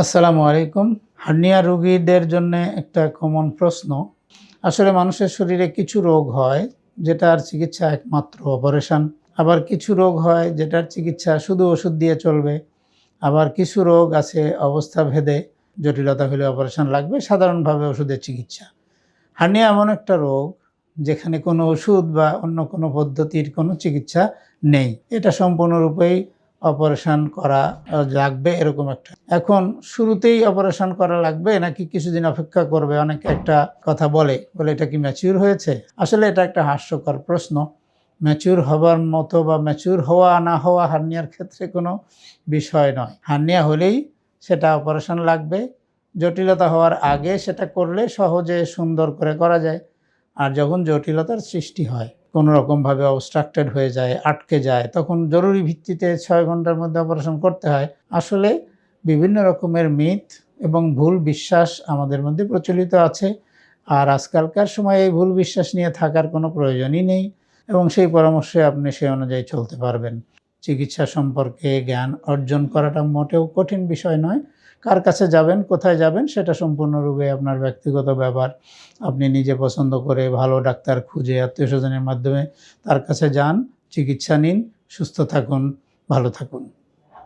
আসসালামু আলাইকুম। হার্নিয়া রোগীদের জন্য একটা কমন প্রশ্ন। আসলে মানুষের শরীরে কিছু রোগ হয় যেটার চিকিৎসা একমাত্র অপারেশন। আবার কিছু রোগ হয় যেটার চিকিৎসা শুধু ওষুধ দিয়ে চলবে। আবার কিছু রোগ আছে অবস্থা ভেদে জটিলতা হলে অপারেশন লাগবে, সাধারণভাবে ওষুধের চিকিৎসা। হার্নিয়া এমন একটা রোগ যেখানে কোনো ওষুধ বা অন্য কোনো পদ্ধতির কোনো চিকিৎসা নেই। এটা সম্পূর্ণরূপেই অপারেশন করা লাগবে এরকম একটা। এখন শুরুতেই অপারেশন করা লাগবে নাকি কিছুদিন অপেক্ষা করবে? অনেকে একটা কথা বলে এটা কি ম্যাচিউর হয়েছে? আসলে এটা একটা হাস্যকর প্রশ্ন। ম্যাচিউর হবার মতো বা ম্যাচিউর হওয়া না হওয়া হার্নিয়ার ক্ষেত্রে কোনো বিষয় নয়। হার্নিয়া হলেই সেটা অপারেশন লাগবে। জটিলতা হওয়ার আগে সেটা করলে সহজে সুন্দর করে করা যায়। আর যখন জটিলতার সৃষ্টি হয়, কোনো রকমভাবে অবস্ট্রাক্টেড হয়ে যায়, আটকে যায়, তখন জরুরি ভিত্তিতে 6 ঘন্টার মধ্যে অপারেশন করতে হয়। আসলে বিভিন্ন রকমের মিথ এবং ভুল বিশ্বাস আমাদের মধ্যে প্রচলিত আছে। আর আজকালকার সময়ে এই ভুল বিশ্বাস নিয়ে থাকার কোনো প্রয়োজনই নেই এবং সেই পরামর্শে আপনি সেই অনুযায়ী চলতে পারবেন। চিকিৎসা সম্পর্কে জ্ঞান অর্জন করাটা মোটেও কঠিন বিষয় নয়। কার কাছে যাবেন, কোথায় যাবেন সেটা সম্পূর্ণরূপে আপনার ব্যক্তিগত ব্যাপার। আপনি নিজে পছন্দ করে ভালো ডাক্তার খুঁজে আত্মীয়স্বজনের মাধ্যমে তার কাছে যান, চিকিৎসা নিন, সুস্থ থাকুন, ভালো থাকুন।